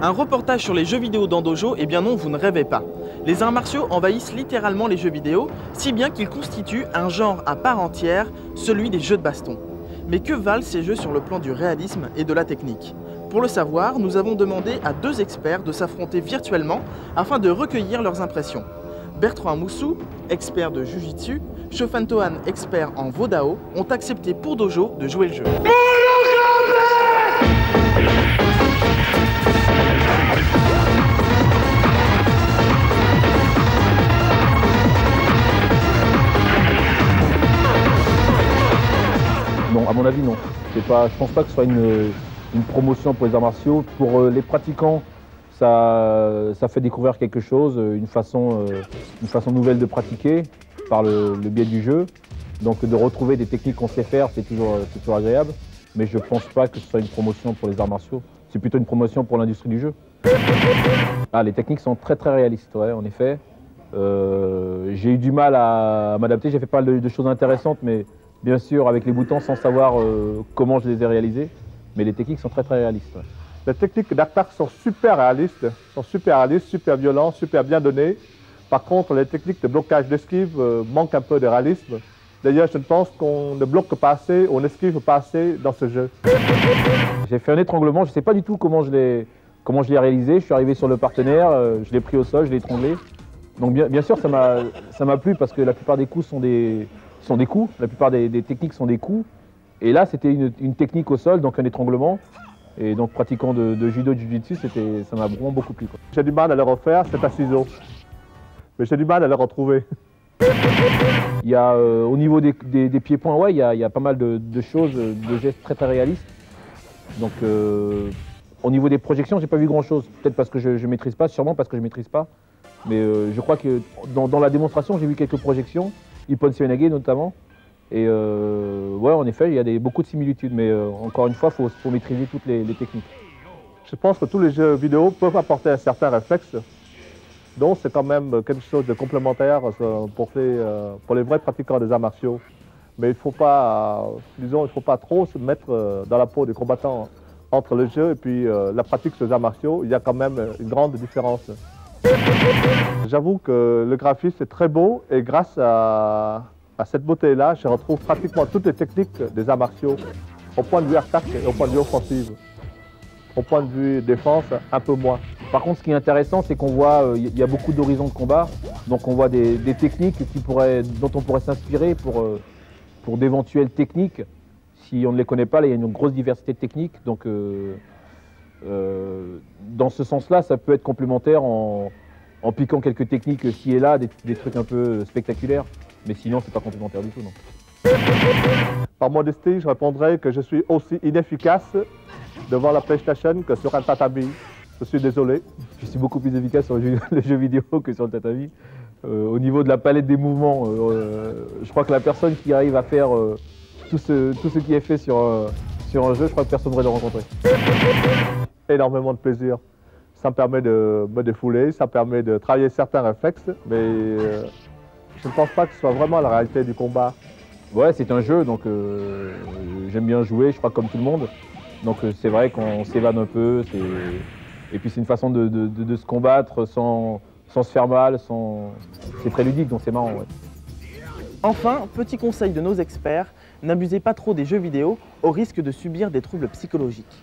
Un reportage sur les jeux vidéo dans Dojo, eh bien non, vous ne rêvez pas. Les arts martiaux envahissent littéralement les jeux vidéo, si bien qu'ils constituent un genre à part entière, celui des jeux de baston. Mais que valent ces jeux sur le plan du réalisme et de la technique? Pour le savoir, nous avons demandé à deux experts de s'affronter virtuellement afin de recueillir leurs impressions. Bertrand Amoussou, expert de Jiu-Jitsu, Chofan Tohan, expert en Vodao, ont accepté pour Dojo de jouer le jeu. Non, à mon avis, non. Je pense pas que ce soit une promotion pour les arts martiaux. Pour les pratiquants, ça fait découvrir quelque chose, une façon nouvelle de pratiquer par le biais du jeu. Donc de retrouver des techniques qu'on sait faire, c'est toujours agréable. Mais je pense pas que ce soit une promotion pour les arts martiaux. C'est plutôt une promotion pour l'industrie du jeu. Ah, les techniques sont très réalistes, ouais, en effet. J'ai eu du mal à m'adapter, j'ai fait pas mal de choses intéressantes, mais bien sûr avec les boutons sans savoir comment je les ai réalisés. Mais les techniques sont très réalistes. Ouais. Les techniques d'attaque sont super réalistes, super violentes, super bien données. Par contre, les techniques de blocage d'esquive manquent un peu de réalisme. D'ailleurs, je pense qu'on ne bloque pas assez, on esquive pas assez dans ce jeu. J'ai fait un étranglement, je ne sais pas du tout comment je l'ai réalisé. Je suis arrivé sur le partenaire, je l'ai pris au sol, je l'ai étranglé. Donc bien sûr, ça m'a plu parce que la plupart des coups sont des coups, la plupart des techniques sont des coups. Et là, c'était une technique au sol, donc un étranglement. Et donc pratiquant de judo, de jiu-jitsu, ça m'a vraiment beaucoup plu. J'ai du mal à le refaire, c'est un ciseau. Mais j'ai du mal à le retrouver. Il y a, au niveau des pieds-points, ouais, il y a pas mal de choses, de gestes très réalistes. Donc au niveau des projections, j'ai pas vu grand-chose. Peut-être parce que je maîtrise pas, sûrement parce que je maîtrise pas. Mais je crois que dans la démonstration, j'ai vu quelques projections, Ippon Seoinage notamment. Et ouais, en effet, il y a beaucoup de similitudes. Mais encore une fois, il faut maîtriser toutes les techniques. Je pense que tous les jeux vidéo peuvent apporter un certain réflexe. Donc c'est quand même quelque chose de complémentaire pour les vrais pratiquants des arts martiaux. Mais il ne faut pas, disons, il faut pas trop se mettre dans la peau des combattants entre le jeu et puis la pratique des arts martiaux. Il y a quand même une grande différence. J'avoue que le graphisme est très beau et grâce à cette beauté-là, je retrouve pratiquement toutes les techniques des arts martiaux au point de vue attaque et au point de vue offensive. Au point de vue défense, un peu moins. Par contre, ce qui est intéressant, c'est qu'on voit, il y a beaucoup d'horizons de combat. Donc on voit des techniques dont on pourrait s'inspirer pour d'éventuelles techniques. Si on ne les connaît pas, là, il y a une grosse diversité de techniques. Donc dans ce sens-là, ça peut être complémentaire en piquant quelques techniques ci et là, des trucs un peu spectaculaires. Mais sinon, c'est pas complémentaire du tout, non. Par modestie, je répondrai que je suis aussi inefficace devant la PlayStation que sur un tatami. Je suis désolé. Je suis beaucoup plus efficace sur le jeu vidéo que sur le tatami. Au niveau de la palette des mouvements, je crois que la personne qui arrive à faire tout ce qui est fait sur un jeu, je crois que personne ne devrait le rencontrer. Énormément de plaisir. Ça me permet de me défouler, ça me permet de travailler certains réflexes, mais je ne pense pas que ce soit vraiment la réalité du combat. Ouais, c'est un jeu, donc j'aime bien jouer, je crois comme tout le monde. Donc c'est vrai qu'on s'évade un peu, et puis c'est une façon de se combattre sans se faire mal, c'est très ludique, donc c'est marrant. Ouais. Enfin, petit conseil de nos experts, n'abusez pas trop des jeux vidéo au risque de subir des troubles psychologiques.